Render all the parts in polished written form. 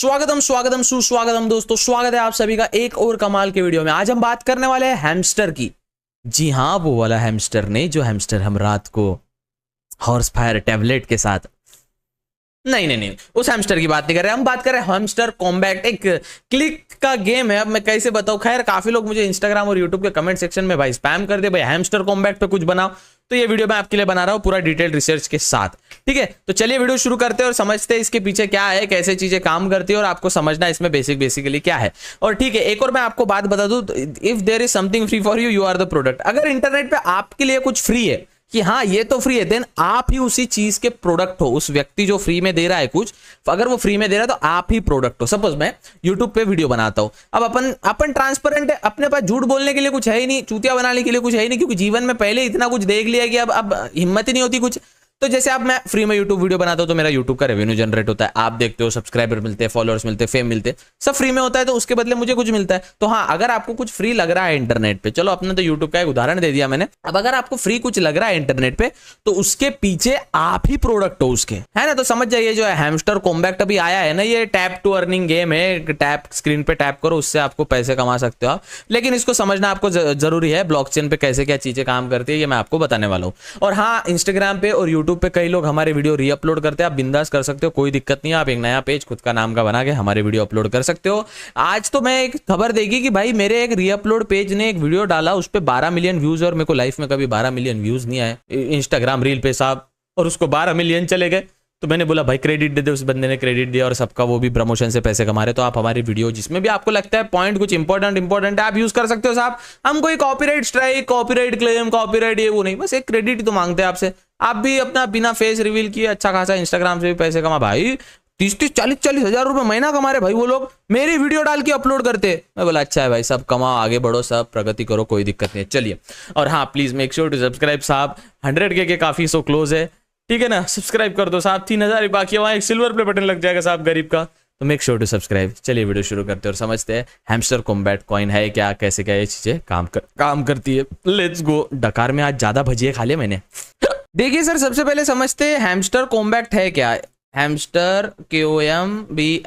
स्वागतम स्वागतम सुस्वागतम दोस्तों, स्वागत है आप सभी का एक और कमाल के वीडियो में। आज हम बात करने वाले हैं हैमस्टर की। जी हाँ, वो वाला हैमस्टर नहीं जो हैमस्टर हम रात को हॉर्स फायर टैबलेट के साथ नहीं, उस हैमस्टर की बात नहीं कर रहे। हम बात कर रहे हैं हैमस्टर कॉम्बैट। एक क्लिक का गेम है। अब मैं कैसे बताऊं। खैर, काफी लोग मुझे इंस्टाग्राम और यूट्यूब के कमेंट सेक्शन में भाई स्पैम कर दे, भाई हैमस्टर कॉम्बैट पे कुछ बनाओ। तो ये वीडियो मैं आपके लिए बना रहा हूं पूरा डिटेल रिसर्च के साथ। ठीक है, तो चलिए वीडियो शुरू करते हैं और समझते हैं इसके पीछे क्या है, कैसे चीजें काम करती है और आपको समझना इसमें बेसिकली क्या है। और ठीक है, एक और मैं आपको बात बता दूं, if there is something free for you, you are the product. अगर इंटरनेट पे आपके लिए कुछ फ्री है कि हाँ ये तो फ्री है, देन आप ही उसी चीज के प्रोडक्ट हो। उस व्यक्ति जो फ्री में दे रहा है कुछ, अगर वो फ्री में दे रहा है तो आप ही प्रोडक्ट हो। सपोज मैं यूट्यूब पे वीडियो बनाता हूं, अब अपन ट्रांसपेरेंट है, अपने पास झूठ बोलने के लिए कुछ है ही नहीं, चूतिया बनाने के लिए कुछ है ही नहीं, क्योंकि जीवन में पहले इतना कुछ देख लिया कि अब हिम्मत ही नहीं होती कुछ। तो जैसे अब मैं फ्री में यूट्यूब वीडियो बनाता हूं तो मेरा यूट्यूब का रेवेन्यू जनरेट होता है, आप देखते हो, सब्सक्राइबर मिलते हैं, फॉलोअर्स मिलते हैं, फेम मिलते हैं, सब फ्री में होता है। तो उसके बदले मुझे कुछ मिलता है। तो हाँ, अगर आपको कुछ फ्री लग रहा है इंटरनेट पे, चलो अपने तो यूट्यूब का एक उदाहरण दे दिया मैंने। अब अगर आपको फ्री कुछ लग रहा है इंटरनेट पे तो उसके पीछे आप ही प्रोडक्ट हो उसके, है ना। तो समझ जाइए, जो है हैमस्टर कॉम्बैट अभी आया है ना, ये टैप टू अर्निंग गेम है। टैप स्क्रीन पे टैप करो, उससे आपको पैसे कमा सकते हो आप। लेकिन इसको समझना आपको जरूरी है, ब्लॉकचेन पे कैसे क्या चीजें काम करती है ये मैं आपको बताने वाला हूँ। और हाँ, इंस्टाग्राम पे और यूट्यूब पे कई लोग हमारे वीडियो रीअपलोड करते हैं, आप बिंदास कर सकते हो, कोई दिक्कत नहीं है। आप एक नया पेज खुद का नाम का बना के हमारे वीडियो अपलोड कर सकते हो। आज तो मैं एक खबर देगी कि भाई मेरे एक रीअपलोड पेज ने एक वीडियो डाला, उस पे 12 मिलियन व्यूज, और मेरे को लाइफ में कभी 12 मिलियन व्यूज नहीं आए इंस्टाग्राम रील पे साहब, और उसको 12 मिलियन चले गए। तो मैंने बोला भाई क्रेडिट दे दे, उस बंदे ने क्रेडिट दिया और सबका, वो भी प्रमोशन से पैसे कमा रहे। तो आप हमारी वीडियो जिसमें भी आपको लगता है पॉइंट कुछ इंपॉर्टेंट है, आप यूज कर सकते हो साहब। हम कोई copyright strike, copyright claim, copyright ये वो नहीं, बस एक क्रेडिट ही तो मांगते हैं आपसे। आप भी अपना बिना फेस रिवील किए अच्छा खासा इंस्टाग्राम से भी पैसे कमा। भाई 30-40 हजार रुपए महीना कमा रहे भाई वो लोग, मेरी वीडियो डाल के अपलोड करते। मैं बोला अच्छा है भाई, सब कमाओ, आगे बढ़ो, सब प्रगति करो, कोई दिक्कत नहीं है। चलिए, और हाँ please make sure to subscribe साहब। 100K के काफी सो क्लोज है, ठीक है ना। सब्सक्राइब कर दो साहब, 3000 बाकी है, वहां एक सिल्वर प्ले बटन लग जाएगा साहब गरीब का, तो मेक श्योर टू सब्सक्राइब। चलिए वीडियो शुरू करते हैं और समझते हैं हैमस्टर कॉम्बैट कॉइन है क्या, कैसे क्या ये चीजें काम करती है। Let's go. डकार में आज ज्यादा भजिए खा लिया मैंने। देखिए सर, सबसे पहले समझते हैं हैमस्टर कॉम्बैट है क्या। हैमस्टर KOMBAT,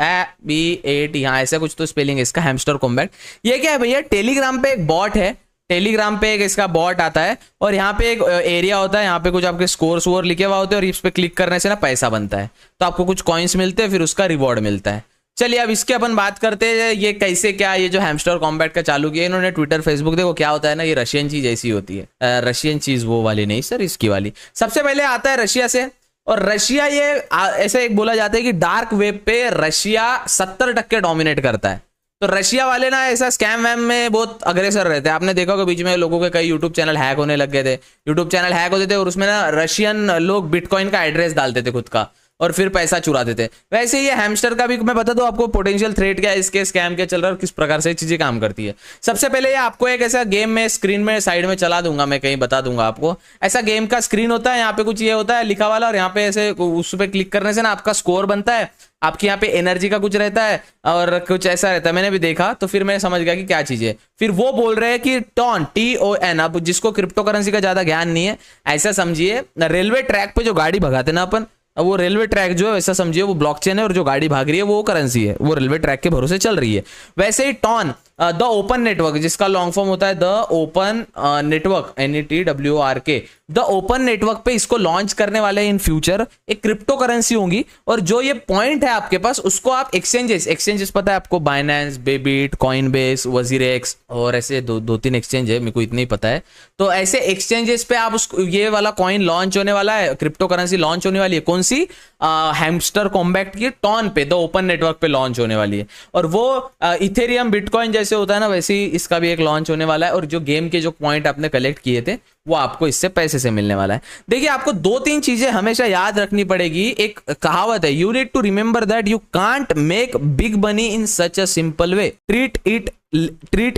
यहाँ ऐसा कुछ तो स्पेलिंग है इसका, हैमस्टर कॉम्बैट। ये क्या है भैया, टेलीग्राम पे एक बॉट है, टेलीग्राम पे एक इसका बॉट आता है, और यहाँ पे एक एरिया होता है, यहाँ पे कुछ आपके स्कोर लिखे हुआ होते हैं, और इस पे क्लिक करने से ना पैसा बनता है, तो आपको कुछ कॉइन्स मिलते हैं, फिर उसका रिवॉर्ड मिलता है। चलिए अब इसके अपन बात करते हैं, ये कैसे क्या, ये जो हैमस्टर कॉम्बैट का चालू किया इन्होंने ट्विटर फेसबुक। देखो क्या होता है ना, ये रशियन चीज ऐसी होती है, रशियन चीज वो वाली नहीं सर, इसकी वाली। सबसे पहले आता है रशिया से, और रशिया ये ऐसे एक बोला जाता है कि डार्क वेब पे रशिया 70% डोमिनेट करता है। तो रशिया वाले ना ऐसा स्कैम वैम में बहुत अग्रेसर रहते हैं। आपने देखा होगा बीच में लोगों के कई यूट्यूब चैनल हैक होने लग गए थे, यूट्यूब चैनल हैक होते थे और उसमें ना रशियन लोग बिटकॉइन का एड्रेस डालते थे खुद का, और फिर पैसा चुराते थे। वैसे ये हैमस्टर का भी मैं बता दूं आपको पोटेंशियल थ्रेट क्या है, इसके स्कैम क्या चल रहा है और किस प्रकार से चीजें काम करती है। सबसे पहले ये आपको एक ऐसा गेम में स्क्रीन में साइड में चला दूंगा, मैं कहीं बता दूंगा आपको। ऐसा गेम का स्क्रीन होता है, यहाँ पे कुछ ये होता है लिखा वाला, और यहाँ पे ऐसे उस पर क्लिक करने से ना आपका स्कोर बनता है, आपके यहाँ पे एनर्जी का कुछ रहता है और कुछ ऐसा रहता है। मैंने भी देखा तो फिर मैं समझ गया कि क्या चीज है। फिर वो बोल रहे हैं कि TON, अब जिसको क्रिप्टो करेंसी का ज्यादा ज्ञान नहीं है, ऐसा समझिए रेलवे ट्रैक पे जो गाड़ी भगाते ना अपन, अब वो रेलवे ट्रैक जो है ऐसा समझिए वो ब्लॉकचेन है, और जो गाड़ी भाग रही है वो करेंसी है, वो रेलवे ट्रैक के भरोसे चल रही है। वैसे ही टॉन, द ओपन नेटवर्क, जिसका लॉन्ग फॉर्म होता है the open network, NETWORK, the open network पे इसको लॉन्च करने वाले इन फ्यूचर एक क्रिप्टो करेंसी होंगी। और जो ये पॉइंट है आपके पास, उसको आप एक्सचेंजेस पता है आपको, बाइनेंस, बेबिट, कॉइनबेस, वजीरेक्स, और ऐसे दो तीन एक्सचेंज है, मेरे को इतना ही पता है। तो ऐसे एक्सचेंजेस पे आप उसको, ये वाला कॉइन लॉन्च होने वाला है, क्रिप्टो करेंसी लॉन्च होने वाली है। कौन सी? हैमस्टर कॉम्बैट की टॉन पे, द ओपन नेटवर्क पे लॉन्च होने वाली है। और वो इथेरियम बिटकॉइन जैसे होता है ना, वैसे ही इसका भी एक लॉन्च होने वाला है। और जो गेम के जो पॉइंट आपने कलेक्ट किए थे वो आपको इससे पैसे से मिलने वाला है। देखिए आपको 2-3 चीजें हमेशा याद रखनी पड़ेगी। एक कहावत है, you need to remember that you can't make big money in such a simple way, treat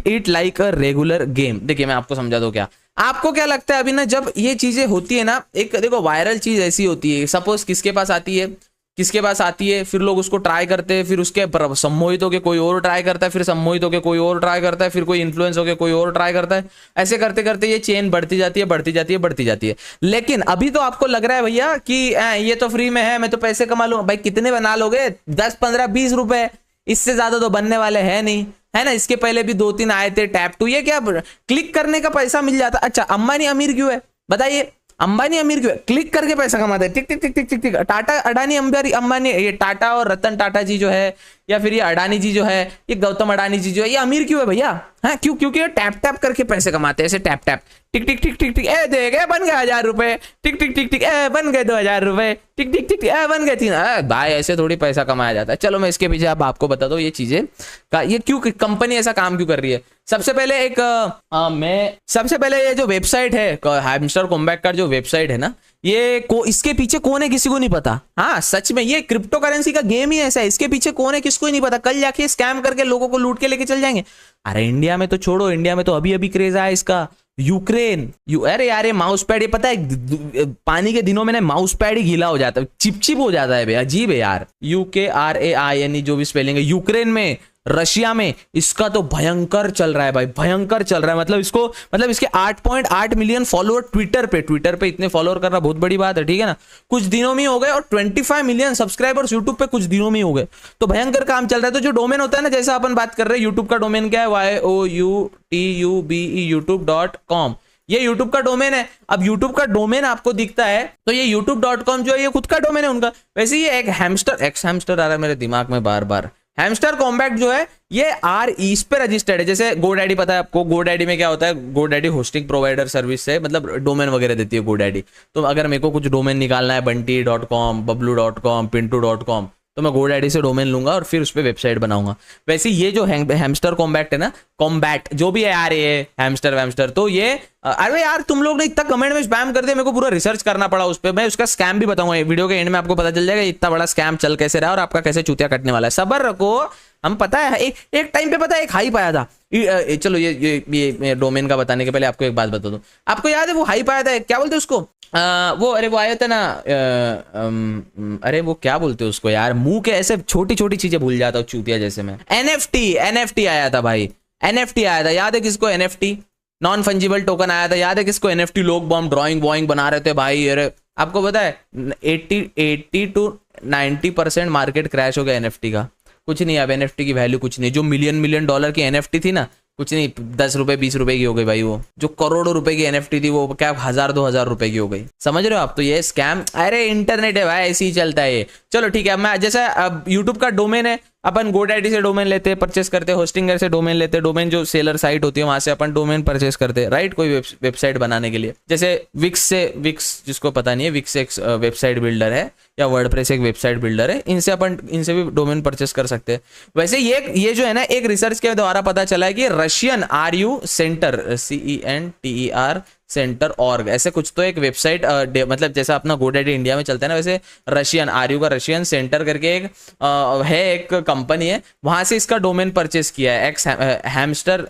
it like a regular game. देखिए मैं आपको समझा दूं क्या, आपको क्या लगता है अभी ना, जब ये चीजें होती है ना, एक देखो वायरल चीज ऐसी होती है, सपोज किसके पास आती है, फिर लोग उसको ट्राई करते हैं, फिर उसके सम्मोहित होकर कोई और ट्राई करता है, फिर सम्मोहित होकर कोई और ट्राई करता है, फिर कोई इन्फ्लुएंस होकर कोई और ट्राई करता है। ऐसे करते करते ये चेन बढ़ती जाती है। लेकिन अभी तो आपको लग रहा है भैया कि ये तो फ्री में है, मैं तो पैसे कमा लूं। भाई कितने बना लोगे? 10, 15, 20 रुपए। इससे ज्यादा तो बनने वाले हैं नहीं, है ना। इसके पहले भी 2-3 आए थे टैप टू, ये क्या क्लिक करने का पैसा मिल जाता। अच्छा अंबानी अमीर क्यों है बताइए, अंबानी अमीर क्यों है? क्लिक करके पैसा कमाते हैं, टिक टिक टिक टिक टिक टिक। टाटा अडानी अंबानी, ये टाटा और रतन टाटा जी जो है, या फिर ये अडानी जी जो है, ये गौतम अडानी जी जो है, ये अमीर क्यों है भैया? हाँ क्यों? क्योंकि ये टैप टैप करके पैसे कमाते हैं, ऐसे टैप टैप, टिक टिक टिक टिक टिक, ए दे गए बन गए 1000 रुपए, टिक टिक टिक टिक, ए बन गए 2000 रुपए, टिक टिक टिक, ए बन गए 3। भाई ऐसे थोड़ी पैसा कमाया जाता है। चलो मैं इसके पीछे अब आपको बता दूं ये चीजें का, ये क्यों कंपनी ऐसा काम क्यों कर रही है। सबसे पहले ये जो वेबसाइट है हैमस्टर कॉम्बैट का, जो वेबसाइट है ना, ये इसके पीछे कौन है किसी को नहीं पता। हाँ सच में ये क्रिप्टो करेंसी का गेम ही ऐसा है, इसके पीछे कौन है किसको ही नहीं पता। कल जाके स्कैम करके लोगों को लूट के लेके चल जाएंगे। अरे इंडिया में तो छोड़ो, इंडिया में तो अभी अभी क्रेज आया इसका, यूक्रेन। अरे यार ये माउस पैड, ये पता है पानी के दिनों में ना माउस पैड ही गीला हो जाता है, चिपचिप हो जाता है भाई, अजीब है यार। UKRAIN जो भी स्पेलिंग है। यूक्रेन में, रशिया में इसका तो भयंकर चल रहा है भाई, भयंकर चल रहा है। मतलब इसके 8.8 मिलियन फॉलोअर ट्विटर पे इतने फॉलोअर करना बहुत बड़ी बात है, ठीक है ना। कुछ दिनों में हो गए, और 25 मिलियन सब्सक्राइबर्स यूट्यूब पे कुछ दिनों में हो गए, तो भयंकर काम चल रहा है। तो जो डोमेन होता है ना, जैसा अपन बात कर रहे हैं, यूट्यूब का डोमेन क्या है, YOUTUBE youtube.com, ये YouTube का डोमेन है। अब YouTube का डोमेन आपको दिखता है तो ये youtube.com जो है ये खुद का डोमेन है उनका। वैसे ये एक हैमस्टर आ रहा है मेरे दिमाग में बार बार। हैमस्टर कॉम्बैट जो है ये इस पे रजिस्टर्ड है। जैसे GoDaddy पता है आपको, GoDaddy में क्या होता है, GoDaddy होस्टिंग प्रोवाइडर सर्विस है, मतलब डोमेन वगैरह देती है GoDaddy। तो अगर मेरे को कुछ डोमेन निकालना है, bunty.com, bablu.com, pintu.com, तो मैं GoDaddy से डोमेन लूंगा और फिर उस पर वेबसाइट बनाऊंगा। वैसे ये जो हैमस्टर कॉम्बैट है ना, कॉम्बैट जो भी है यार, ये हैमस्टर, तो ये अरे यार तुम लोग ने इतना कमेंट में स्पैम कर दिया, मेरे को पूरा रिसर्च करना पड़ा उस पर। मैं उसका स्कैम भी बताऊंगा, वीडियो के एंड में आपको पता चल जाएगा इतना बड़ा स्कैम चल कैसे रहा और आपका कैसे चूतिया कटने वाला है। सबर रखो, हम पता है एक टाइम पे पता है एक हाइप आया था। चलो ये डोमेन का बताने के पहले आपको एक बात बता दूं। आपको याद है वो हाइप आया था, क्या बोलते हैं उसको, वो आया था ना, अरे वो क्या बोलते हैं उसको यार, मुंह के ऐसे छोटी छोटी चीजें भूल जाता हूँ चूतिया जैसे मैं। NFT आया था भाई, NFT आया था, याद है किसको? NFT नॉन फंजिबल टोकन आया था, याद है किसको? NFT लोग बॉम्ब ड्राइंग वॉइंग बना रहे थे भाई। अरे आपको पता है 80 to 90% मार्केट क्रैश हो गया NFT का। कुछ नहीं, अब NFT की वैल्यू कुछ नहीं। जो मिलियन डॉलर की NFT थी ना, कुछ नहीं, 10 रुपए 20 रुपए की हो गई भाई। वो जो करोड़ों रुपए की NFT थी वो क्या 1000-2000 रुपए की हो गई। समझ रहे हो आप? तो ये स्कैम, अरे इंटरनेट है भाई, ऐसे ही चलता है ये। चलो ठीक है, अब मैं जैसा अब यूट्यूब का डोमेन है, अपन GoDaddy से डोमेन लेते हैं, परचेस करते हैं, होस्टिंगर से डोमेन लेते हैं, डोमेन जो सेलर साइट होती है वहां से अपन डोमेन परचेस करते हैं, राइट। कोई वेबसाइट बनाने के लिए, जैसे विक्स जिसको पता नहीं है, विक्स एक वेबसाइट बिल्डर है, या वर्डप्रेस एक वेबसाइट बिल्डर है, इनसे भी डोमेन परचेस कर सकते हैं। वैसे ये जो है ना, एक रिसर्च के द्वारा पता चला है कि Russian RU centre, CENTER centre org, ऐसे कुछ तो एक वेबसाइट, मतलब जैसा अपना GoDaddy इंडिया में चलता है ना, वैसे रशियन RU का रशियन सेंटर करके एक कंपनी है, वहां से इसका डोमेन परचेस किया है, हैमस्टर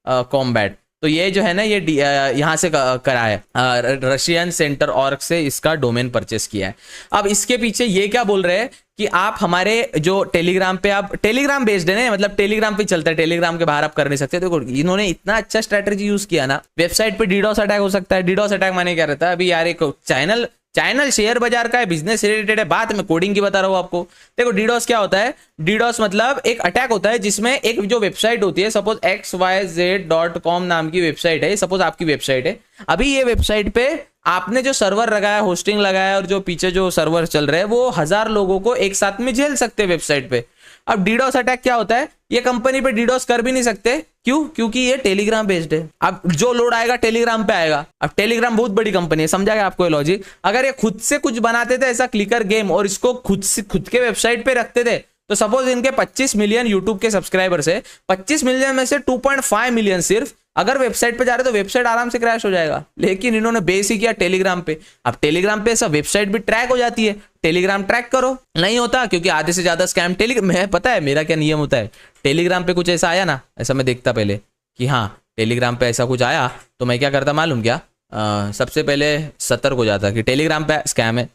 कॉम्बैट। तो ये जो है ना, ये यहाँ से करा है, रशियन सेंटर ऑर्ग से इसका डोमेन परचेस किया है। अब इसके पीछे ये क्या बोल रहे हैं कि आप हमारे जो टेलीग्राम पे, आप टेलीग्राम बेस्ड है ना, मतलब टेलीग्राम पे चलता है, टेलीग्राम के बाहर आप कर नहीं सकते। देखो इन्होंने इतना अच्छा स्ट्रेटेजी यूज किया ना, वेबसाइट पे डीडोस अटैक हो सकता है। डीडोस अटैक माने क्या रहता है, अभी यार एक चैनल शेयर बाजार का है, बिजनेस से रिलेटेड है, बात मैं कोडिंग की बता रहा हूँ आपको। देखो डीडोस क्या होता है, डीडोस मतलब एक अटैक होता है जिसमें एक जो वेबसाइट होती है, सपोज xyz.com नाम की वेबसाइट है, सपोज आपकी वेबसाइट है। अभी ये वेबसाइट पे आपने जो सर्वर लगाया, होस्टिंग लगाया, और जो पीछे जो सर्वर चल रहे हैं वो 1000 लोगों को एक साथ में झेल सकते हैं वेबसाइट पे। अब डीडोस अटैक क्या होता है, ये कंपनी पे डीडोस कर भी नहीं सकते, क्यों? क्योंकि ये टेलीग्राम बेस्ड है। अब जो लोड आएगा टेलीग्राम पे आएगा। अब टेलीग्राम बहुत बड़ी कंपनी है, समझा गया आपको ये लॉजिक? अगर ये खुद से कुछ बनाते थे ऐसा क्लिकर गेम, और इसको खुद के वेबसाइट पे रखते थे, तो सपोज इनके 25 मिलियन यूट्यूब के सब्सक्राइबर्स है, 25 मिलियन में से 2.5 मिलियन सिर्फ अगर वेबसाइट पे जा रहे तो वेबसाइट आराम से क्रैश हो जाएगा। लेकिन इन्होंने बेस ही किया टेलीग्राम पे। अब टेलीग्राम पे ऐसा वेबसाइट भी ट्रैक हो जाती है, टेलीग्राम ट्रैक करो, नहीं होता क्योंकि आधे से ज्यादा स्कैम टेलीग्राम में। पता है मेरा क्या नियम होता है, टेलीग्राम पे कुछ ऐसा आया ना, ऐसा मैं देखता पहले कि हाँ टेलीग्राम पे ऐसा कुछ आया, तो मैं क्या करता मालूम क्या, सबसे पहले सतर्क हो जाता कि टेलीग्राम पे स्कैम है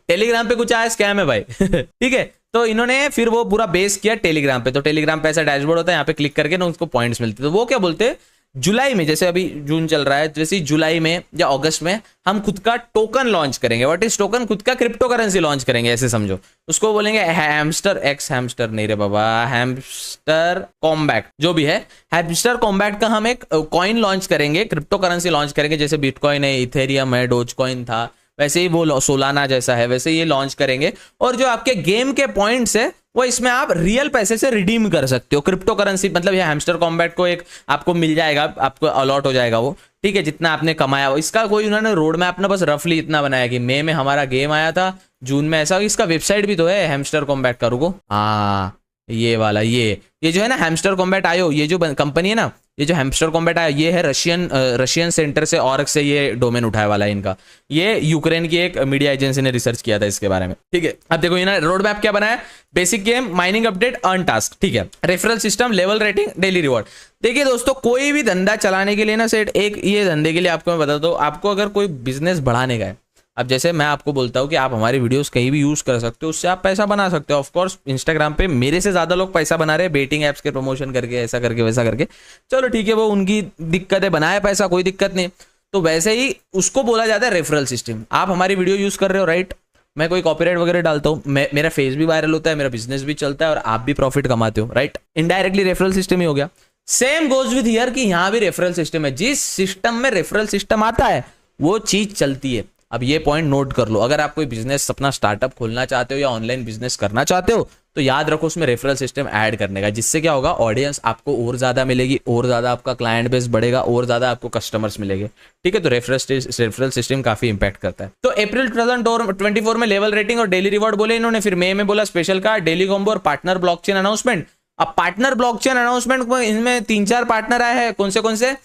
टेलीग्राम पे कुछ आया, स्कैम है भाई ठीक है। तो इन्होंने फिर वो पूरा बेस किया टेलीग्राम पे। तो टेलीग्राम पे ऐसा डैशबोर्ड होता है, यहाँ पे क्लिक करके ना उसको पॉइंट्स मिलते। तो वो क्या बोलते हैं, जुलाई में, जैसे अभी जून चल रहा है, जैसे जुलाई में या अगस्त में हम खुद का टोकन लॉन्च करेंगे। What is token? खुद का क्रिप्टो करेंसी लॉन्च करेंगे, ऐसे समझो। उसको बोलेंगे हैमस्टर एक्स, हैमस्टर नहीं रे बाबा, हैमस्टर कॉम्बैट, जो भी है हैमस्टर कॉम्बैट का हम एक कॉइन लॉन्च करेंगे, क्रिप्टो करेंसी लॉन्च करेंगे। जैसे बिटकॉइन है, इथेरियम है, डोज कॉइन था, वैसे ही वो सोलाना जैसा है, वैसे ये लॉन्च करेंगे। और जो आपके गेम के पॉइंट्स है वो इसमें आप रियल पैसे से रिडीम कर सकते हो, क्रिप्टो करेंसी। मतलब ये हैमस्टर कॉम्बैट को एक आपको मिल जाएगा, आपको अलॉट हो जाएगा वो, ठीक है, जितना आपने कमाया हो। इसका कोई उन्होंने रोड मैप ना बस रफली इतना बनाया कि मई में हमारा गेम आया था, जून में ऐसा। इसका वेबसाइट भी तो है हैमस्टर कॉम्बैट का, रुको, हाँ ये वाला, ये जो है ना हैमस्टर कॉम्बैट आयो, ये जो कंपनी है ना, ये जो हैमस्टर कॉम्बैट आया, ये है रशियन सेंटर से, ऑर्ग से ये डोमेन उठाया वाला है इनका। ये यूक्रेन की एक मीडिया एजेंसी ने रिसर्च किया था इसके बारे में, ठीक है। अब देखो ये ना रोड मैप क्या बनाया, basic game, mining update, earn task, ठीक है, referral system, level rating, daily reward. देखिए दोस्तों, कोई भी धंधा चलाने के लिए ना सेट, एक ये धंधे के लिए आपको मैं बता दूं, आपको अगर कोई बिजनेस बढ़ाने का है, अब जैसे मैं आपको बोलता हूँ कि आप हमारी वीडियोस कहीं भी यूज कर सकते हो, उससे आप पैसा बना सकते हो। ऑफ कोर्स इंस्टाग्राम पे मेरे से ज्यादा लोग पैसा बना रहे हैं बेटिंग एप्स के प्रमोशन करके, ऐसा करके वैसा करके, चलो ठीक है, वो उनकी दिक्कत है, बनाया पैसा, कोई दिक्कत नहीं। तो वैसे ही उसको बोला जाता है रेफरल सिस्टम। आप हमारी वीडियो यूज कर रहे हो, राइट, मैं कोई कॉपीराइट वगैरह डालता हूँ, मेरा फेस भी वायरल होता है, मेरा बिजनेस भी चलता है और आप भी प्रॉफिट कमाते हो, राइट, इनडायरेक्टली रेफरल सिस्टम ही हो गया। सेम गोज विद हियर कि यहाँ भी रेफरल सिस्टम है। जिस सिस्टम में रेफरल सिस्टम आता है वो चीज चलती है। अब ये पॉइंट नोट कर लो, अगर आप कोई बिजनेस अपना स्टार्टअप खोलना चाहते हो या ऑनलाइन बिजनेस करना चाहते हो तो याद रखो उसमें रेफरल सिस्टम ऐड करने का, जिससे क्या होगा, ऑडियंस आपको और ज्यादा मिलेगी, और ज्यादा आपका क्लाइंट बेस बढ़ेगा, और ज्यादा आपको कस्टमर्स मिलेंगे, ठीक है। तो रेफरल सिस्टम काफी इंपैक्ट करता है। तो अप्रैल 2024 में लेवल रेटिंग और डेली रिवॉर्ड बोले इन्होंने, फिर मई में बोला स्पेशल कार्ड, डेली कॉम्बो और पार्टनर ब्लॉकचेन अनाउंसमेंट। अब पार्टनर ब्लॉकचेन अनाउंसमेंट में इनमें 3-4 पार्टनर आए हैं, कौन से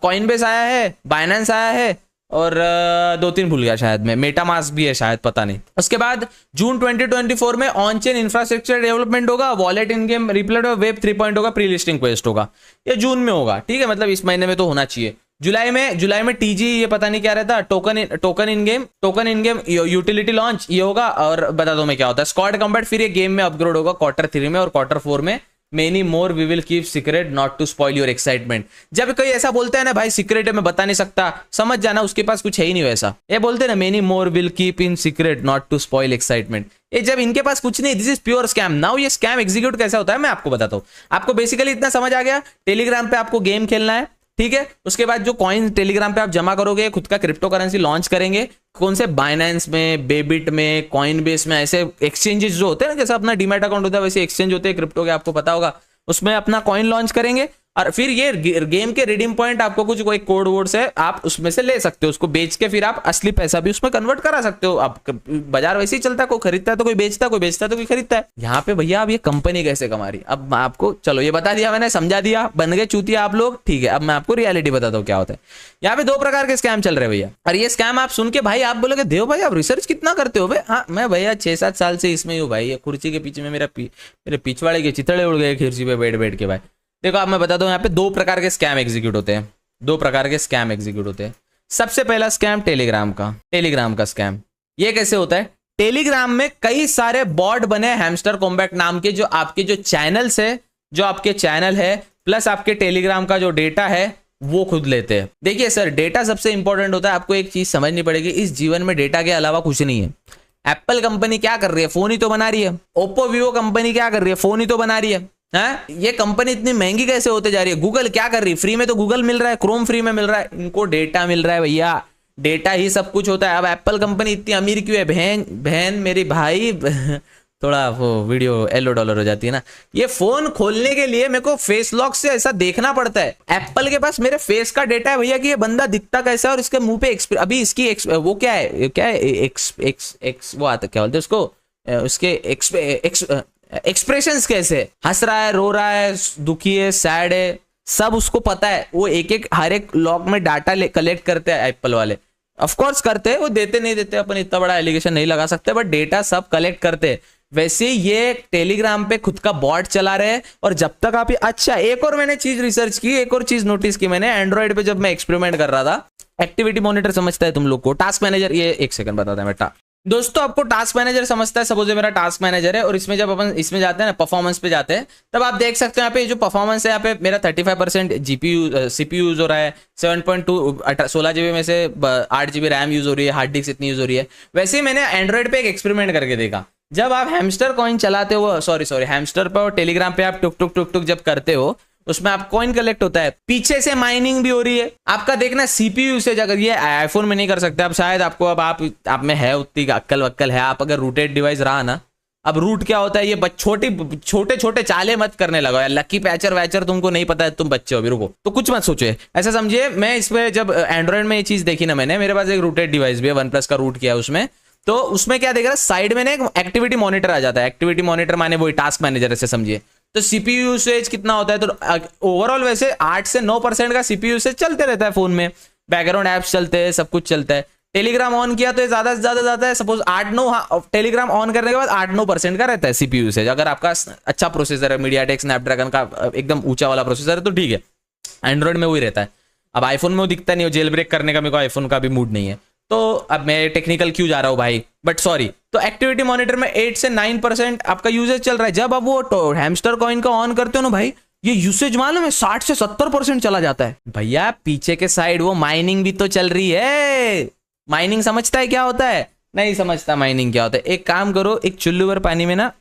कॉइनबेस आया है, बाइनेंस आया है और 2-3 भूल गया शायद मैं, मेटामास्क भी है शायद, पता नहीं। उसके बाद जून 2024 में ऑन चेन इंफ्रास्ट्रक्चर डेवलपमेंट होगा, वॉलेट इन गेम रिप्लेट और वेब 3 होगा, प्री लिस्टिंग क्वेस्ट होगा, ये जून में होगा, ठीक है, मतलब इस महीने में तो होना चाहिए। जुलाई में टीजी, ये पता नहीं क्या रहता, टोकन इन गेम यूटिलिटी लॉन्च ये होगा। और बता दो मैं क्या होता है, स्क्वाड कॉम्बैट, फिर ये गेम में अपग्रेड होगा Q3 में, और Q4 में many more we will keep secret not to spoil your excitement. जब कोई ऐसा बोलता है ना भाई सीक्रेट है मैं बता नहीं सकता, समझ जाना उसके पास कुछ है ही नहीं वैसा। ये बोलते हैं ना many more will keep in secret not to spoil excitement, ये जब इनके पास कुछ नहीं, this is pure scam. Now ये स्कैम एग्जीक्यूट कैसा होता है मैं आपको बताता हूँ। आपको बेसिकली इतना समझ आ गया, टेलीग्राम पे आपको गेम खेलना है, ठीक है। उसके बाद जो कॉइन टेलीग्राम पे आप जमा करोगे, खुद का क्रिप्टो करेंसी लॉन्च करेंगे, कौन से बाइनेंस में, बेबिट में, कॉइनबेस में, ऐसे एक्सचेंजेस जो होते हैं ना, जैसे अपना डीमैट अकाउंट होता है वैसे एक्सचेंज होते हैं क्रिप्टो के, आपको पता होगा, उसमें अपना कॉइन लॉन्च करेंगे। और फिर ये गेम के रिडीम पॉइंट आपको कुछ कोई कोड वोड से आप उसमें से ले सकते हो, उसको बेच के फिर आप असली पैसा भी उसमें कन्वर्ट करा सकते हो। आप बाजार वैसे ही चलता है, कोई खरीदता है तो कोई बेचता है, कोई बेचता है तो कोई खरीदता है। यहाँ पे भैया अब ये कंपनी कैसे कमा रही, अब मैं आपको, चलो ये बता दिया मैंने, समझा दिया, बन गए चूतिया आप लोग, ठीक है। अब मैं आपको रियलिटी बताता हूँ क्या होता है। यहाँ पे 2 प्रकार के स्कैम चल रहे हैं भैया, और ये स्कैम आप सुन के भाई आप बोलोगे देव भाई आप रिसर्च कितना करते हो भाई? हाँ मैं भैया 6-7 साल से इसमें हूँ भाई, ये कुर्सी के पीछे में मेरे पिछवाड़े के चितड़े उड़ गए कुर्सी पे बैठ के भाई। देखो अब मैं बता दूं, यहाँ पे 2 प्रकार के स्कैम एग्जीक्यूट होते हैं, 2 प्रकार के स्कैम एग्जीक्यूट होते हैं। सबसे पहला स्कैम टेलीग्राम का स्कैम। ये कैसे होता है, टेलीग्राम में कई सारे बॉट बने हैमस्टर कॉम्बैट नाम के, जो आपके जो चैनल्स है, जो आपके चैनल है प्लस आपके टेलीग्राम का जो डेटा है वो खुद लेते हैं। देखिए सर, डेटा सबसे इंपॉर्टेंट होता है, आपको एक चीज समझनी पड़ेगी, इस जीवन में डेटा के अलावा कुछ नहीं है। एप्पल कंपनी क्या कर रही है, फोन ही तो बना रही है। ओप्पो वीवो कंपनी क्या कर रही है, फोन ही तो बना रही है। ये कंपनी इतनी महंगी कैसे होते जा रही है। गूगल क्या कर रही है, फ्री में तो गूगल मिल रहा है, क्रोम फ्री में मिल रहा है, इनको डेटा मिल रहा है भैया, डेटा ही सब कुछ होता है। अब एप्पल कंपनी इतनी अमीर क्यों है, बहन मेरी भाई थोड़ा वो वीडियो $1 हो जाती है ना। ये फोन खोलने के लिए मेरे को फेस लॉक से ऐसा देखना पड़ता है। एप्पल के पास मेरे फेस का डेटा है भैया कि ये बंदा दिखता कैसा है और इसके मुंह पे अभी इसकी वो क्या है वो आता क्या बोलते हैं उसको, उसके एक्सप्रेशंस कैसे, हंस रहा है, रो रहा है, दुखी है, सैड है, सब उसको पता है। वो एक हर एक लॉग में डाटा कलेक्ट करते हैं एप्पल वाले, ऑफ कोर्स करते हैं, वो देते नहीं देते अपन इतना बड़ा एलिगेशन नहीं लगा सकते, बट डेटा सब कलेक्ट करते हैं। वैसे ये टेलीग्राम पे खुद का बॉट चला रहे हैं। और जब तक आप अच्छा, एक और मैंने चीज रिसर्च की, एक और चीज नोटिस की मैंने, एंड्रॉइड पे जब मैं एक्सपेरिमेंट कर रहा था, एक्टिविटी मॉनिटर समझता है तुम लोग को, टास्क मैनेजर, ये एक सेकंड बताता है मैं दोस्तों आपको टास्क मैनेजर समझता है, सपोज मेरा टास्क मैनेजर है और इसमें जब अपन इसमें जाते हैं ना, परफॉर्मेंस पे जाते हैं, तब आप देख सकते हो यहाँ पे जो परफॉर्मेंस है, यहाँ पे मेरा 35% जीपीयू सीपीयू यूज हो रहा है, 7.2 16 GB में से 8 GB रैम यूज हो रही है, हार्ड डिस्क इतनी यूज हो रही है। वैसे ही मैंने एंड्रॉइड पे एक एक्सपेरिमेंट करके देखा। जब आप हैमस्टर कॉइन चलाते हो, सॉरी हैमस्टर पे और टेलीग्राम पे आप टुक टुक टुक टुक जब करते हो, उसमें आप कॉइन कलेक्ट होता है, पीछे से माइनिंग भी हो रही है। आपका देखना सीपीयू यूसेज, अगर ये आईफोन में नहीं कर सकते आप, शायद आपको अब आप में है उतनी अक्कल वक्कल है, आप अगर रूटेड डिवाइस रहा ना, अब रूट क्या होता है ये छोटे छोटे चाले मत करने लगा यार, लकी पैचर वैचर तुमको नहीं पता है, तुम बच्चे हो, अभी रुको, तो कुछ मत सोचो ऐसा समझिए। मैं इस पे जब एंड्रॉइड में ये चीज देखी ना मैंने, मेरे पास एक रूटेड डिवाइस भी है, OnePlus का रूट किया उसमें, तो उसमें क्या देख रहा है, साइड में ना एक एक्टिविटी मॉनिटर आ जाता है। एक्टिविटी मॉनिटर माने वही टास्क मैनेजर ऐसे समझिए। तो सीपीयू यूसेज कितना होता है, तो ओवरऑल वैसे 8 से 9% का सीपीयू यूसेज चलते रहता है फोन में, बैकग्राउंड ऐप्स चलते हैं, सब कुछ चलता है। टेलीग्राम ऑन किया तो ज्यादा से ज्यादा जाता है, सपोज 8-9, टेलीग्राम ऑन करने के बाद 8-9% का रहता है सीपीयू यूसेज। अगर आपका अच्छा प्रोसेसर है, मीडियाटेक स्नैपड्रैगन का एकदम ऊंचा वाला प्रोसेसर है तो ठीक है, एंड्रॉइड में वही रहता है। अब आईफोन में वो दिखता नहीं हो, जेल ब्रेक करने का मेरे को आईफोन का भी मूड नहीं है, तो अब मैं टेक्निकल क्यों जा रहा हूं भाई, बट सॉरी। तो एक्टिविटी मॉनिटर में 8 से 9% आपका यूसेज चल रहा है। जब आप वो हैमस्टर कॉइन का ऑन करते हो ना भाई, ये यूसेज मालूम है 60 से 70% चला जाता है भैया। पीछे के साइड वो माइनिंग भी तो चल रही है। माइनिंग समझता है क्या होता है? नहीं समझता माइनिंग क्या होता है। एक काम करो, एक चुल्लू भर पानी में ना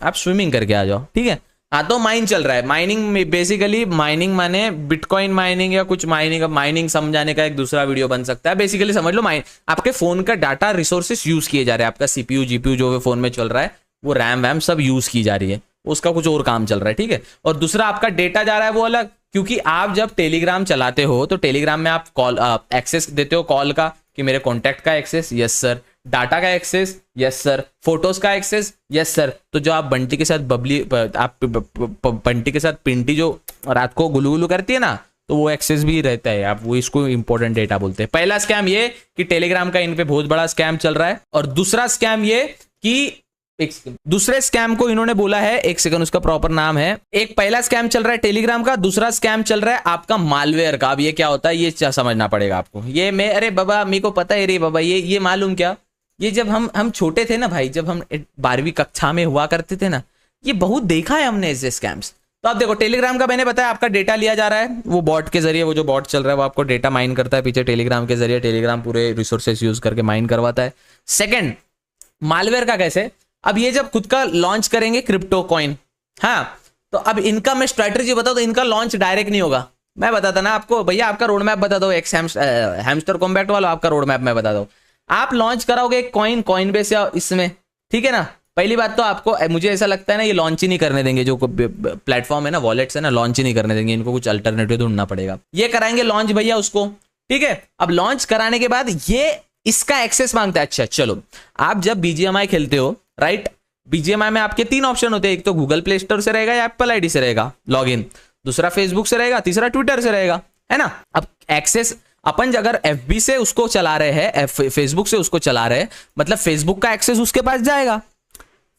आप स्विमिंग करके आ जाओ, ठीक है। हाँ तो माइन चल रहा है। माइनिंग बेसिकली, माइनिंग माने बिटकॉइन माइनिंग या कुछ माइनिंग। अब माइनिंग समझाने का एक दूसरा वीडियो बन सकता है। बेसिकली समझ लो, आपके फोन का डाटा रिसोर्सेस यूज किए जा रहे हैं। आपका सीपीयू जीपीयू जो भी फोन में चल रहा है, वो रैम वैम सब यूज की जा रही है, उसका कुछ और काम चल रहा है, ठीक है। और दूसरा आपका डेटा जा रहा है वो अलग, क्योंकि आप जब टेलीग्राम चलाते हो तो टेलीग्राम में आप कॉल एक्सेस देते हो कॉल का, कि मेरे कॉन्टैक्ट का एक्सेस, यस सर। डाटा का एक्सेस, यस सर। फोटोज का एक्सेस, यस सर। तो जो आप बंटी के साथ बंटी के साथ पिंटी जो रात को गुलू गुलू करती है ना, तो वो एक्सेस भी रहता है। आप वो इसको इंपॉर्टेंट डेटा बोलते हैं। पहला स्कैम ये कि टेलीग्राम का इन पे बहुत बड़ा स्कैम चल रहा है, और दूसरा स्कैम ये कि दूसरे स्कैम को इन्होंने बोला है, एक सेकंड उसका प्रॉपर नाम है। एक पहला स्कैम चल रहा है टेलीग्राम का, दूसरा स्कैम चल रहा है आपका मालवेयर का। अब ये क्या होता है ये समझना पड़ेगा आपको। ये मैं, अरे बाबा मेरे को पता है रे बाबा, ये मालूम क्या, ये जब हम छोटे थे ना भाई, जब हम 12वीं कक्षा में हुआ करते थे ना, ये बहुत देखा है हमने ऐसे स्कैम्स। तो आप देखो, टेलीग्राम का मैंने बताया आपका डेटा लिया जा रहा है, वो बॉट के जरिए, वो जो बॉट चल रहा है वो आपको डेटा माइन करता है पीछे टेलीग्राम के जरिए। टेलीग्राम पूरे रिसोर्सेस यूज करके माइन करवाता है। सेकंड, मालवेयर का कैसे, अब ये जब खुद का लॉन्च करेंगे क्रिप्टो कॉइन, हाँ, तो अब इनका मैं स्ट्रैटेजी बताऊं तो इनका लॉन्च डायरेक्ट नहीं होगा। मैं बताता ना आपको भैया, आपका रोड मैप बता दो, हैमस्टर कॉम्बैक्ट वाला आपका रोड मैप मैं बता दो। आप लॉन्च कराओगे एक कॉइन बेस या इसमें, ठीक है ना। पहली बात तो आपको, मुझे ऐसा लगता है ना, ये लॉन्च ही नहीं करने देंगे। जो प्लेटफॉर्म है ना, वॉलेट्स है ना, लॉन्च ही नहीं करने देंगे इनको, कुछ अल्टरनेटिव ढूंढना पड़ेगा। ये कराएंगे लॉन्च भैया उसको, ठीक है। अब लॉन्च कराने के बाद ये इसका एक्सेस मांगता है। अच्छा चलो, आप जब BGMI खेलते हो, राइट, BGMI में आपके 3 ऑप्शन होते हैं, एक तो गूगल प्ले स्टोर से रहेगा या एप्पल आईडी से रहेगा लॉगिन, दूसरा फेसबुक से रहेगा, तीसरा ट्विटर से रहेगा, है ना। अब एक्सेस अपन अगर FB से उसको चला रहे हैं, फेसबुक से उसको चला रहे हैं, मतलब फेसबुक का एक्सेस उसके पास जाएगा,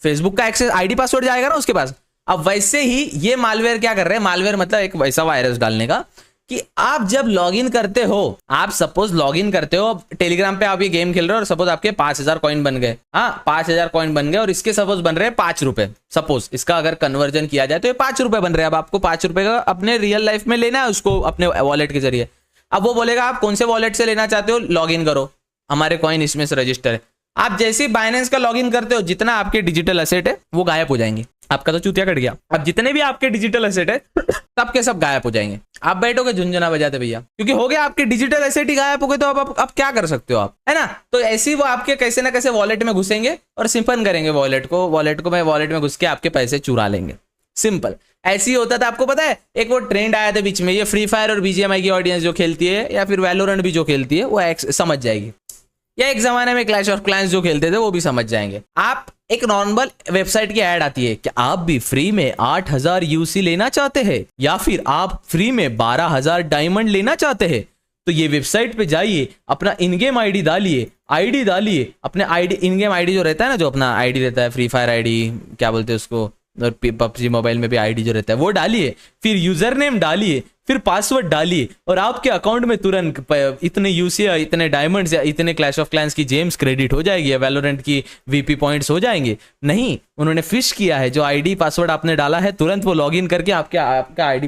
फेसबुक का एक्सेस आईडी पासवर्ड जाएगा ना उसके पास। अब वैसे ही ये मालवेयर क्या कर रहे हैं, मालवेयर मतलब एक वैसा वायरस डालने का कि आप जब लॉगिन करते हो, आप सपोज लॉगिन करते हो टेलीग्राम पे, आप ये गेम खेल रहे हो और सपोज आपके 5000 कॉइन बन गए, हाँ 5000 कॉइन बन गए, और इसके सपोज बन रहे हैं 5 रुपए। सपोज इसका अगर कन्वर्जन किया जाए तो ये 5 रुपए बन रहे हैं। अब आपको 5 रुपए का अपने रियल लाइफ में लेना है उसको, अपने वॉलेट के जरिए। अब वो बोलेगा आप कौन से वॉलेट से लेना चाहते हो, लॉगिन करो, हमारे कॉइन इसमें से रजिस्टर है। आप जैसे ही बाइनेंस का लॉगिन करते हो, जितना आपके डिजिटल एसेट है वो गायब हो जाएंगे। आपका तो चूतिया कट गया। अब जितने भी आपके डिजिटल एसेट है सब के सब गायब हो जाएंगे। आप बैठोगे झुंझुना बजाते भैया, क्योंकि हो गया आपके डिजिटल एसेट ही गायब हो गए। तो अब क्या कर सकते हो आप, है ना। तो ऐसे ही वो आपके कैसे ना कैसे वॉलेट में घुसेंगे और सिंपल करेंगे वॉलेट को मैं वॉलेट में घुस के आपके पैसे चुरा लेंगे। सिंपल ऐसे ही होता था। आपको पता है एक वो ट्रेंड आया था बीच में, ये फ्री फायर और BGMI की ऑडियंस जो खेलती है, या फिर वैलोरेंट भी जो खेलती है, वो समझ जाएगी, या एक जमाने में क्लैश ऑफ क्लैंस जो खेलते थे वो भी समझ जाएंगे। आप एक नॉर्मल वेबसाइट की ऐड आती है कि आप भी फ्री में 8000 UC लेना चाहते हैं, या फिर आप फ्री में 12000 डायमंड लेना चाहते हैं, तो ये वेबसाइट पे जाइए, अपना इन गेम आईडी डालिए, अपने आईडी, इन गेम आईडी जो रहता है ना, जो अपना आईडी रहता है, फ्री फायर आईडी क्या बोलते हैं उसको, और PUBG मोबाइल में भी आईडी जो रहता है वो डालिए, फिर यूजर नेम डालिए, फिर पासवर्ड डालिए और आपके अकाउंट में तुरंत इतने यूसी, इतने डायमंड्स या इतने क्लैश ऑफ क्लैंस की जेम्स क्रेडिट हो जाएगी या वैलोरेंट की वीपी पॉइंट्स हो जाएंगे। नहीं, उन्होंने फिश किया है। जो आईडी पासवर्ड आपने डाला है तुरंत वो लॉगिन करके आपका आईडी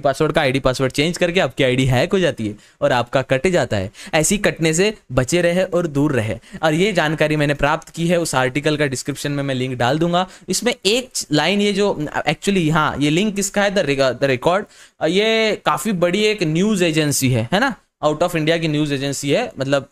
पासवर्ड चेंज करके आपकी आईडी हैक हो जाती है और आपका कट जाता है। ऐसी कटने से बचे रहे और दूर रहे। और ये जानकारी मैंने प्राप्त की है, उस आर्टिकल का डिस्क्रिप्शन में मैं लिंक डाल दूंगा। इसमें एक लाइन, ये जो एक्चुअली हाँ ये लिंक किसका है, द रिकॉर्ड, ये काफी बड़ी एक न्यूज एजेंसी है ना, आउट ऑफ इंडिया की न्यूज एजेंसी है, मतलब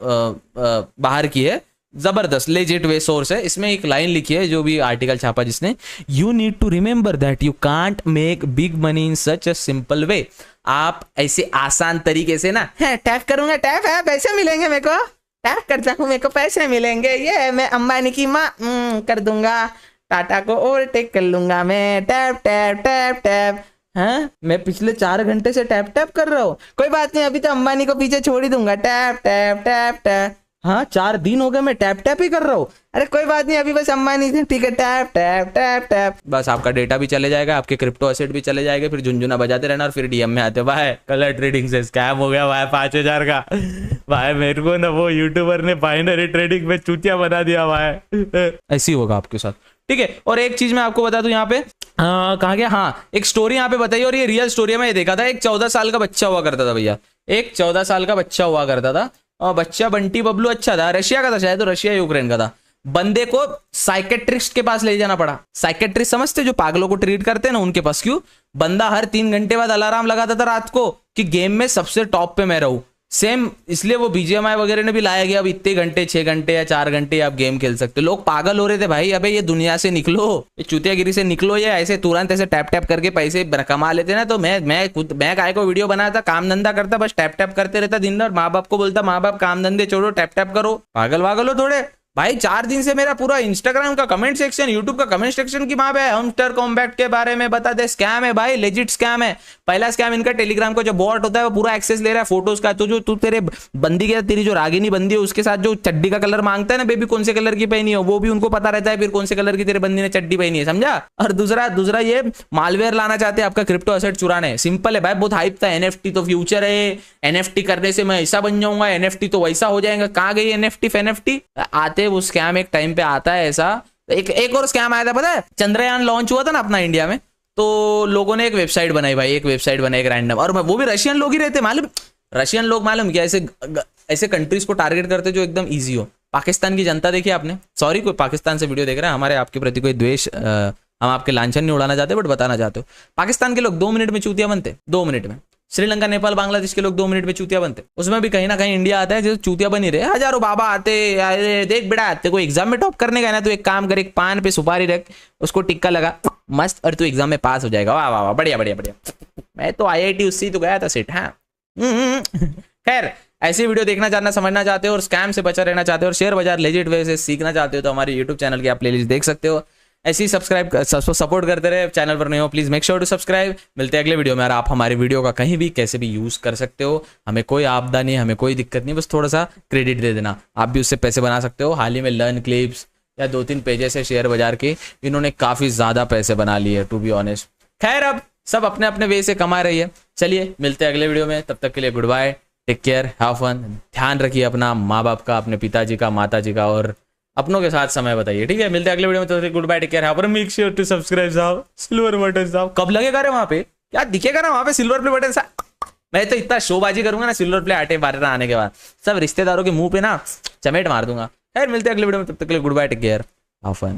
बाहर की है, जबरदस्त लेजिट वे सोर्स है। इसमें एक लाइन लिखी है जो भी आर्टिकल छापा जिसने, you need to remember that you can't make big money in such a simple way. आप ऐसे आसान तरीके से ना टैप करूंगा, टैप है पैसे मिलेंगे मेरे को, टैप करता हूँ मेरे को पैसे मिलेंगे, ये मैं अंबानी की माँ कर दूंगा, टाटा को ओवरटेक कर लूंगा मैं, टैप टैप टैप टैप। हाँ, मैं पिछले 4 घंटे से टैप टैप कर रहा हूँ, कोई बात नहीं अभी तो अंबानी को पीछे छोड़ ही दूंगा, टैप टैप टैप टैप। हाँ 4 दिन हो गए मैं टैप टैप ही कर रहा हूँ, अरे कोई बात नहीं अभी बस अंबानी से, ठीक है टैप टैप टैप टैप। बस आपका डेटा भी चले जाएगा, आपके क्रिप्टो एसेट भी चले जाएंगे, फिर झुनझुना बजाते रहना और फिर डीएम में आते, भाई कलर ट्रेडिंग से स्कैम हो गया भाई 5000 का, भाई मेरे को ना वो यूट्यूबर ने बाइनरी ट्रेडिंग में चूतिया बना दिया भाई। ऐसी होगा आपके साथ, ठीक है। और एक चीज मैं आपको बता दूं यहाँ पे, कहाँ गया, हाँ एक स्टोरी यहाँ पे बताइए, और ये रियल स्टोरी है, मैं ये देखा था। एक 14 साल का बच्चा हुआ करता था भैया, एक 14 साल का बच्चा हुआ करता था, और बच्चा बंटी बबलू अच्छा था, रशिया का था शायद, तो रशिया यूक्रेन का था। बंदे को साइकेट्रिस्ट के पास ले जाना पड़ा। साइकेट्रिस्ट समझते जो पागलों को ट्रीट करते हैं ना, उनके पास। क्यों? बंदा हर 3 घंटे बाद अलार्म लगाता था रात को कि गेम में सबसे टॉप पे मैं रहूं। सेम इसलिए वो बीजीएमआई वगैरह ने भी लाया गया, अब इतने घंटे 6 घंटे या 4 घंटे आप गेम खेल सकते हो। लोग पागल हो रहे थे भाई, अबे ये दुनिया से निकलो, ये चूतियागिरी से निकलो, ये ऐसे तुरंत ऐसे टैप टैप करके पैसे कमा लेते ना। तो मैं काय को वीडियो बनाता, काम धंधा करता, बस टैप टैप करते रहता दिन भर, माँ बाप को बोलता माँ बाप काम धंधे छोड़ो टैप टैप करो, पागल वागल हो थोड़े भाई। 4 दिन से मेरा पूरा इंस्टाग्राम का कमेंट सेक्शन, यूट्यूब का कमेंट सेक्शन की वहां पे हैमस्टर कॉम्बैट के बारे में बता दे, स्कैम है भाई, लेजिट स्कैम है। पहला स्कैम इनका टेलीग्राम का जो बॉट होता है वो पूरा एक्सेस ले रहा है फोटोज का। तो जो तू तेरे बंदी के, तेरी जो रागिनी बंदी है उसके साथ जो चड्डी का कलर मांगता है ना, बेबी कौन से कलर की पहनी हो, वो भी उनको पता रहता है फिर कौन से कलर की तेरे बंदी ने चड्डी पहनी है, समझा। और दूसरा ये मालवेयर लाना चाहते हैं आपका क्रिप्टो एसेट चुराने। सिंपल है भाई, बहुत हाइप था, एनएफटी तो फ्यूचर है, एनएफटी करने से मैं ऐसा बन जाऊंगा, एनएफटी तो वैसा हो जाएगा। कहाँ गई एनएफटी आते वो स्कैम एक टाइम पे आता है ऐसा। एक और स्कैम आया था पता है, चंद्रयान लॉन्च हुआ था ना अपना इंडिया में, तो लोगों ने एक वेबसाइट बनाई भाई, एक वेबसाइट बनाई एक रैंडम, और वो भी रशियन लोग ही रहते मालूम। रशियन लोग मालूम क्या ऐसे कंट्रीज को टारगेट करते जो एकदम इजी हो। पाकिस्तान की जनता देखी आपने, सॉरी कोई पाकिस्तान से वीडियो देख रहा है, हमारे आपके प्रति कोई द्वेष, हम आपके लांछन नहीं उड़ाना चाहते बट बताना चाहते हो। पाकिस्तान के लोग 2 मिनट में चूतिया बनते, 2 मिनट में। श्रीलंका नेपाल बांग्लादेश के लोग 2 मिनट में चूतिया बनते। उसमें भी कहीं ना कहीं इंडिया आता है जो चूतिया बनी रहे। हजारों बाबा आते, देख बेटा आते, कोई एग्जाम में टॉप करने का ना, तो एक काम कर, एक पान पे सुपारी रख, उसको टिक्का लगा मस्त, और तू एग्जाम में पास हो जाएगा। वाह वाह वाह, बढ़िया बढ़िया बढ़िया। मैं तो IIT उससे तो गया था सेट। हाँ खैर, ऐसी वीडियो देखना चाहना, समझना चाहते हो और स्कैम से बचा रहना चाहते हो और शेयर बाजार लेजिट वे से सीखना चाहते हो तो हमारे यूट्यूब चैनल की आप प्लेलिस्ट देख सकते हो। ऐसे ही सपोर्ट करते रहे। चैनल पर नहीं हो please make sure to subscribe. मिलते हैं अगले वीडियो में। और आप हमारे वीडियो का कहीं भी कैसे भी यूज कर सकते हो, हमें कोई आपदा नहीं, हमें कोई दिक्कत नहीं, बस थोड़ा सा क्रेडिट दे देना, आप भी उससे पैसे बना सकते हो। हाल ही में लर्न क्लिप्स या 2-3 पेजेस है शेयर बाजार के, इन्होंने काफी ज्यादा पैसे बना लिए टू बी ऑनेस्ट। खैर, अब सब अपने अपने वे से कमा रही है। चलिए मिलते हैं अगले वीडियो में, तब तक के लिए goodbye, take care, have fun. ध्यान रखिए अपना, माँ बाप का, अपने पिताजी का, माता जी का, और अपनों के साथ समय बताइए। ठीक है, मिलते हैं अगले वीडियो में, तो goodbye, take care, have fun, make sure to subscribe साहब। सिल्वर बटन साहब कब लगेगा रे वहां पे, क्या दिखेगा ना वहां पे सिल्वर प्ले बटन साहब। मैं तो इतना शोबाजी करूंगा ना सिल्वर प्ले आटे बारे आने के बाद, सब रिश्तेदारों के मुंह पे ना चमेट मार दूंगा। खैर मिलते हैं अगले वीडियो में, तब तक के लिए goodbye, take care, have fun.